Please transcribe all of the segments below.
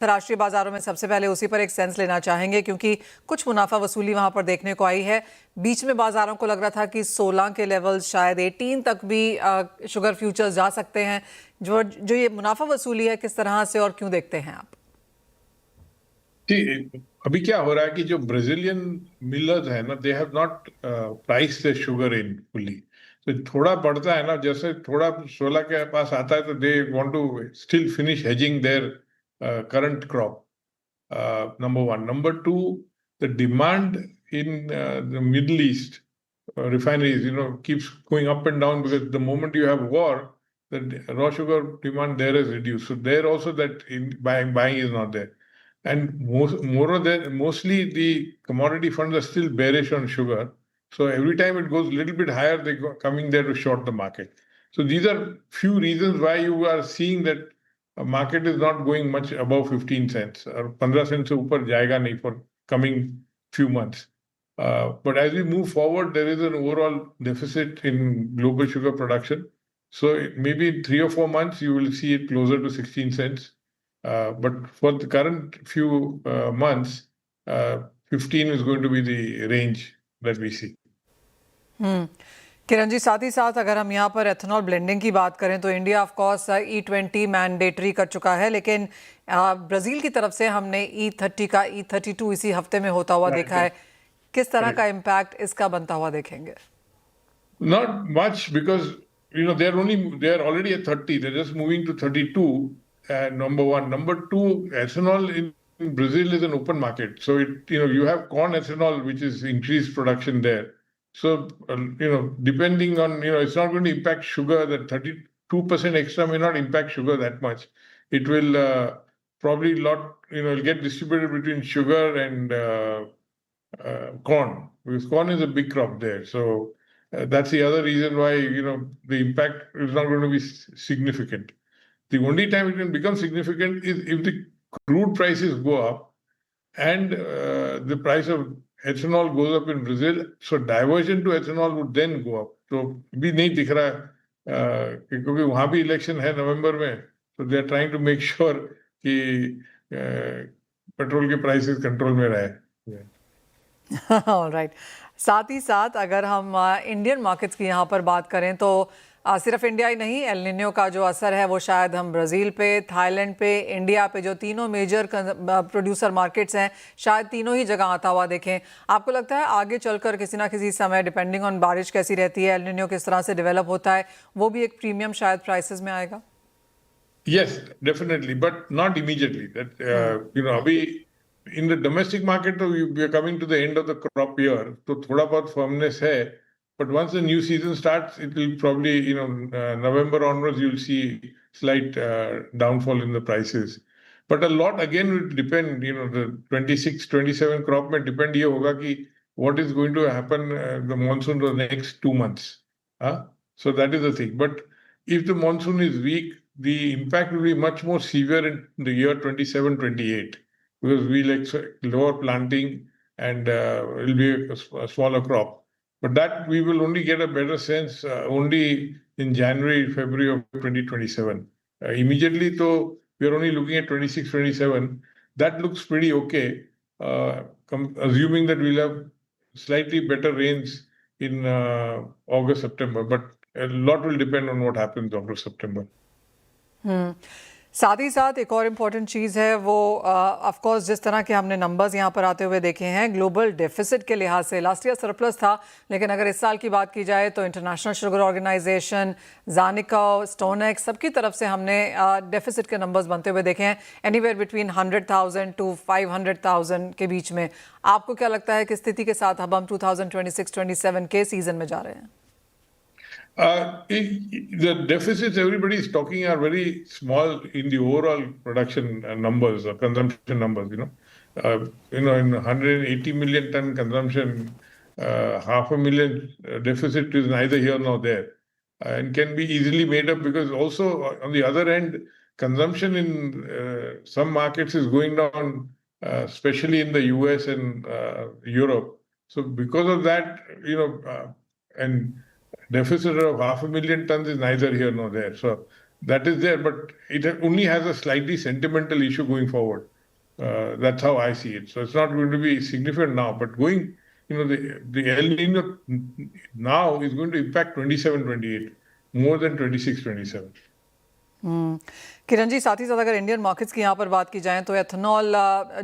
अंतर्राष्ट्रीय बाजारों में सबसे पहले उसी पर एक सेंस लेना चाहेंगे क्योंकि कुछ मुनाफा वसूली वहां पर देखने को आई है। बीच में बाजारों को लग रहा था कि 16 के लेवल शायद 18 तक भी शुगर फ्यूचर्स जा सकते हैं। जो जो ये मुनाफा वसूली है किस तरह से और क्यों देखते हैं आप? अभी क्या हो रहा है कि जो ब्राजीलियन मिलर्स है ना, they have not price the sugar in fully. तो थोड़ा बढ़ता है ना, जैसे थोड़ा 16 के पास आता है तो they want to still finish hedging their current crop. Number one. Number two, the demand in the Middle East refineries, keeps going up and down because the moment you have war, the raw sugar demand there is reduced. So there also that buying is not there. And mostly the commodity funds are still bearish on sugar. So every time it goes a little bit higher, they go coming there to short the market. So these are few reasons why you are seeing that market is not going much above 15 cents or 15 cents से ऊपर जाएगा नहीं for coming few months. But as we move forward, there is an overall deficit in global sugar production. So maybe in 3 or 4 months, you will see it closer to 16 cents. But for the current few months, 15 is going to be the range that we see. Kiran ji, साथ ही साथ अगर हम यहाँ पर ethanol blending की बात करें तो India of course E20 mandatory कर चुका है, लेकिन ब्राजील की तरफ से हमने E30 का E32 इसी हफ्ते में होता हुआ देखा है। किस तरह का इम्पैक्ट इसका बनता हुआ देखेंगे? Not much because they are already at 30. They're just moving to 32. Number one, number two, ethanol in Brazil is an open market, so you have corn ethanol which is increased production there. So depending on it's not going to impact sugar. That 32% extra may not impact sugar that much. It will probably it'll get distributed between sugar and corn, because corn is a big crop there. So that's the other reason why the impact is not going to be significant. The only time it can become significant is if the crude prices go up and the price of ethanol goes up in Brazil. So diversion to ethanol would then go up. तो भी नहीं दिख रहा है क्योंकि वहां भी election है नवंबर में, so they are trying to make sure कि पेट्रोल के प्राइसेस कंट्रोल में रहे। ऑलराइट। साथ ही साथ अगर हम इंडियन मार्केट्स की यहाँ पर बात करें तो सिर्फ इंडिया ही नहीं, एल निनो का जो असर है वो शायद हम ब्राज़ील पे, थाईलैंड पे, इंडिया पे, जो तीनों मेजर प्रोड्यूसर मार्केट्स हैं, शायद तीनों ही जगह आता हुआ देखें। आपको लगता है आगे चलकर किसी ना किसी समय, डिपेंडिंग ऑन बारिश कैसी रहती है, एल निनो किस तरह से डेवलप होता है, वो भी एक प्रीमियम शायद प्राइसेस में आएगा? Yes, definitely, but not immediately. That अभी in the domestic market, we are coming to the end of the crop year, तो थोड़ा बहुत firmness है. But once the new season starts, it will probably, November onwards, you'll see slight downfall in the prices. But a lot again will depend, the 26, 27 crop may depend ये होगा कि what is going to happen the monsoon the next 2 months. So that is the thing. But if the monsoon is weak, the impact will be much more severe in the year 27, 28, because we'll lower planting and it will be a smaller crop. But that we will only get a better sense only in January, February of 2027. Immediately, though, we are only looking at 26, 27. That looks pretty okay, assuming that we'll have slightly better rains in August, September. But a lot will depend on what happens August, September. साथ ही साथ एक और important चीज़ है वो of course जिस तरह के हमने नंबर्स यहाँ पर आते हुए देखे हैं ग्लोबल डेफिसिट के लिहाज से। लास्ट ईयर सरप्लस था, लेकिन अगर इस साल की बात की जाए तो इंटरनेशनल शुगर ऑर्गेनाइजेशन, ज़ानिका, स्टोनेक्स, सबकी तरफ से हमने डेफिसिट के नंबर्स बनते हुए देखे हैं, एनीवेयर बिटवीन 100,000 to 500,000 के बीच में। आपको क्या लगता है कि स्थिति के साथ अब हम 2026-27 के सीजन में जा रहे हैं? The deficits everybody is talking are very small in the overall production numbers or consumption numbers. In 180 million ton consumption, 500,000 deficit is neither here nor there, and can be easily made up because also on the other end, consumption in some markets is going down, especially in the US and Europe. So because of that, and deficit of 500,000 tons is neither here nor there. So that is there, but it only has a slightly sentimental issue going forward. That's how I see it. So it's not going to be significant now, but going, the El Nino now is going to impact 27-28 more than 26-27. Kiran ji, साथ ही साथ अगर Indian markets की यहाँ पर बात की जाए तो एथेनॉल,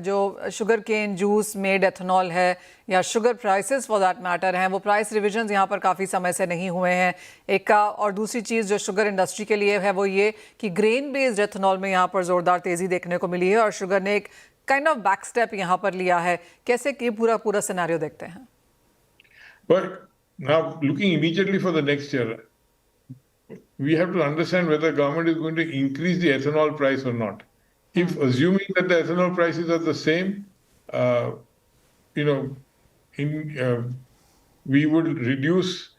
जो sugar cane juice made ethanol है या sugar prices for that matter हैं, वो प्राइस रिविजन्स यहाँ पर काफ़ी समय से नहीं हुए हैं एक का। और दूसरी चीज़ जो शुगर इंडस्ट्री के लिए है वो ये कि ग्रेन बेस्ड एथेनॉल में यहाँ पर ज़ोरदार तेज़ी देखने को मिली है और शुगर ने एक काइंड ऑफ बैक स्टेप यहाँ पर लिया है। कैसे कि पूरा सिनेरियो देखते हैं? But now looking immediately for the next year, we have to understand whether the government is going to increase the ethanol price or not. If assuming that the ethanol prices are the same, we would reduce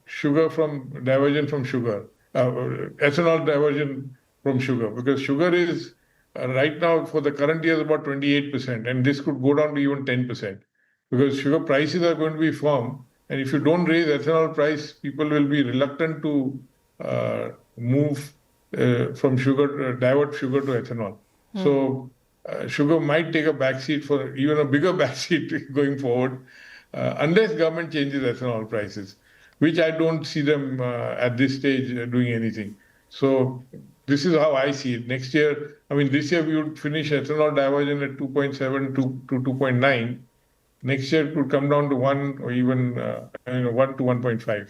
sugar from diversion from sugar, ethanol diversion from sugar, because sugar is right now for the current year is about 28%, and this could go down to even 10%, because sugar prices are going to be firm. And if you don't raise ethanol price, people will be reluctant to move from sugar, divert sugar to ethanol. So sugar might take a backseat, for even a bigger backseat going forward, unless government changes ethanol prices, which I don't see them at this stage doing anything. So this is how I see it. Next year, this year we would finish ethanol diversion at 2.7 to 2.9. Next year it could come down to 1 or even 1 to 1.5.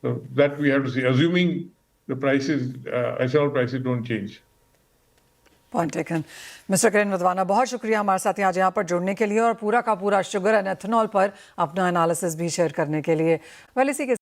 So that we have to see, assuming the prices, ethanol prices don't change. Point taken. Mister Kiran Wadhwana, बहुत शुक्रिया हमारे साथ आज यहाँ पर जुड़ने के लिए और पूरा का पूरा शुगर एंड एथेनॉल पर अपना एनालिसिस भी शेयर करने के लिए। इसी के